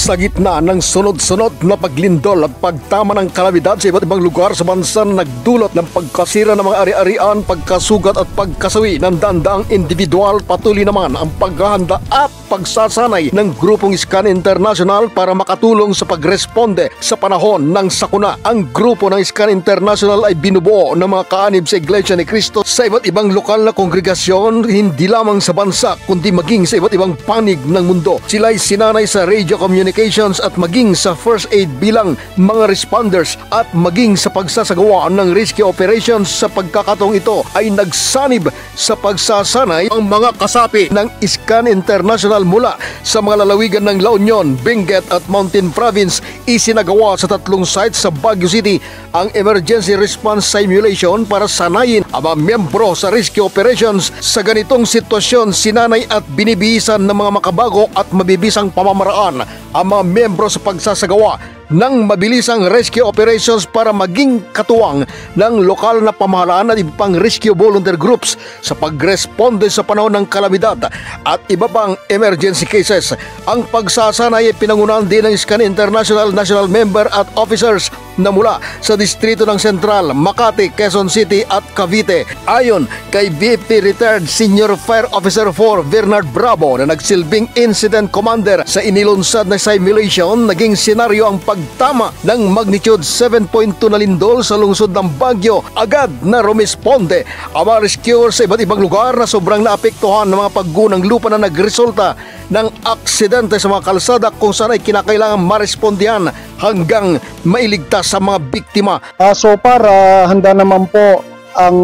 Sa gitna ng sunod-sunod na paglindol at pagtama ng kalamidad sa iba't ibang lugar sa bansa na nagdulot ng pagkasira ng mga ari-arian, pagkasugat at pagkasawi ng daang individual, patuloy naman ang paghahanda at pagsasanay ng grupong Scan International para makatulong sa pagresponde sa panahon ng sakuna. Ang grupo ng Scan International ay binubuo ng mga kaanib sa Iglesia ni Cristo sa iba't ibang lokal na kongregasyon, hindi lamang sa bansa kundi maging sa iba't ibang panig ng mundo. Sila ay sinanay sa radio communications at maging sa first aid bilang mga responders at maging sa pagsasagawa ng rescue operations. Sa pagkakataong ito ay nagsanib sa pagsasanay ang mga kasapi ng Scan International mula sa mga lalawigan ng La Union, Benguet at Mountain Province. Isinagawa sa 3 sites sa Baguio City ang emergency response simulation para sanayin ang mga miyembro sa rescue operations sa ganitong sitwasyon. Sinanay at binibihisan ng mga makabago at mabibisang pamamaraan ang mga miyembro sa pagsasagawa ng mabilisang rescue operations para maging katuwang ng lokal na pamahalaan at iba pang rescue volunteer groups sa pagresponde sa panahon ng kalamidad at iba pang emergency cases. Ang pagsasanay ay pinangunahan din ng Scan International national member at officers na mula sa distrito ng Central, Makati, Quezon City at Cavite. Ayon kay VP Retired Senior Fire Officer 4 Bernard Bravo na nagsilbing incident commander sa inilunsad na simulation, naging senaryo ang pagtama ng magnitude 7.2 na lindol sa lungsod ng Baguio. Agad na rumisponde ang mga rescuers sa iba't ibang lugar na sobrang naapektuhan ng mga paggunang lupa na nagresulta ng aksidente sa mga kalsada kung saan ay kinakailangan marespondihan hanggang mailigtas sa mga biktima. So para handa naman po ang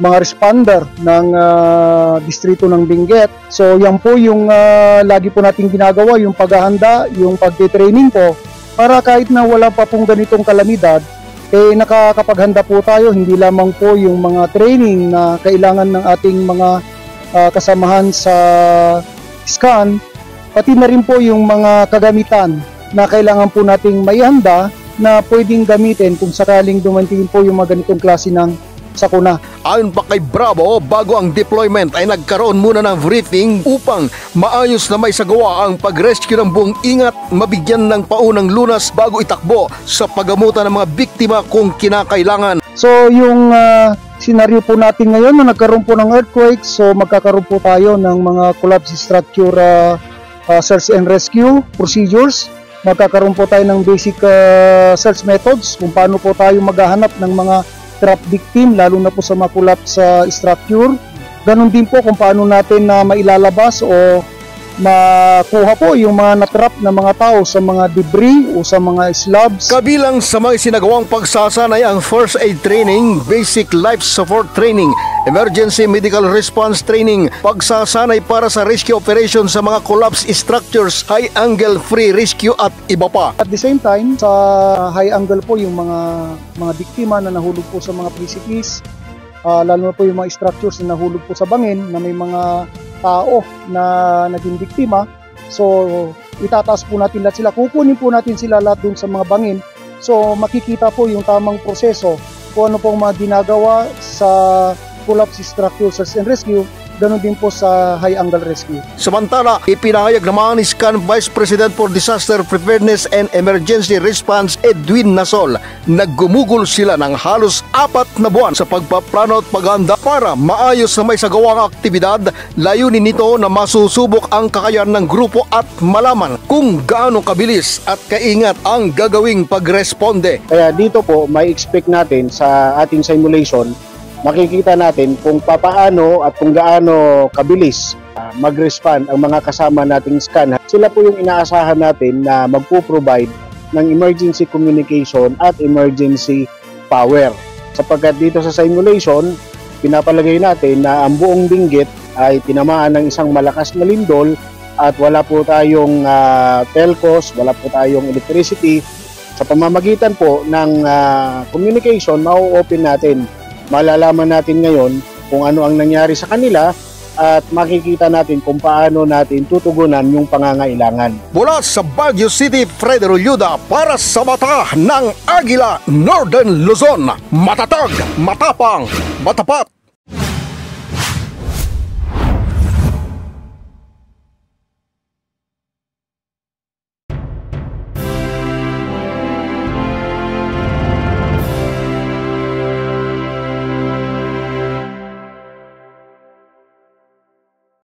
mga responder ng distrito ng Benguet. So yan po yung lagi po nating ginagawa, yung paghahanda, yung pagtitraining po para kahit na wala pa pong ganitong kalamidad, nakakapaghanda po tayo. Hindi lamang po yung mga training na kailangan ng ating mga kasamahan sa Scan, pati na rin po yung mga kagamitan na kailangan po nating maihanda na pwedeng gamitin kung sakaling dumating po yung mga ganitong klase ng sakuna. Ayon pa kay Bravo, bago ang deployment ay nagkaroon muna ng briefing upang maayos na may sagawa ang pag-rescue ng buong ingat, mabigyan ng paunang lunas bago itakbo sa paggamutan ng mga biktima kung kinakailangan. So yung senaryo po natin ngayon na nagkaroon po ng earthquake, so magkakaroon po tayo ng mga collapse structure search and rescue procedures. Magkakaroon po tayo ng basic search methods kung paano po tayo maghahanap ng mga trap victim, lalo na po sa mga collapse structure. Ganon din po kung paano natin na mailalabas o makuha po yung mga natrap na mga tao sa mga debris o sa mga slabs. Kabilang sa mga sinagawang pagsasanay ang first aid training, basic life support training, emergency medical response training, pagsasanay para sa rescue operation sa mga collapse structures, high angle free rescue at iba pa. At the same time, sa high angle po yung mga biktima na nahulog po sa mga precipice, lalo na po yung mga structures na nahulog po sa bangin na may mga tao na naging biktima. So itataas po natin lahat sila, kukunin po natin sila lahat dun sa mga bangin. So makikita po yung tamang proseso kung ano pong mga ginagawa sa collapse structure search and rescue, ganoon din po sa high angle rescue. Samantala, ipinahayag naman ni Scan Vice President for Disaster Preparedness and Emergency Response Edwin Nasol na gumugol sila ng halos 4 na buwan sa pagpaplano at paghanda para maayos na may sagawang aktibidad. Layunin nito na masusubok ang kakayahan ng grupo at malaman kung gaano kabilis at kaingat ang gagawing pagresponde. Kaya dito po may expect natin sa ating simulation, makikita natin kung papaano at kung gaano kabilis mag-respond ang mga kasama nating Scan. Sila po yung inaasahan natin na magpo-provide ng emergency communication at emergency power. Sapagkat dito sa simulation, pinapalagay natin na ang buong Benguet ay tinamaan ng isang malakas na lindol at wala po tayong telcos, wala po tayong electricity. Sa pamamagitan po ng communication, mau-open natin. Malalaman natin ngayon kung ano ang nangyari sa kanila at makikita natin kung paano natin tutugunan yung pangangailangan. Mula sa Baguio City, Fredero Yuda para sa Mata ng Agila, Northern Luzon. Matatag, matapang, matapat.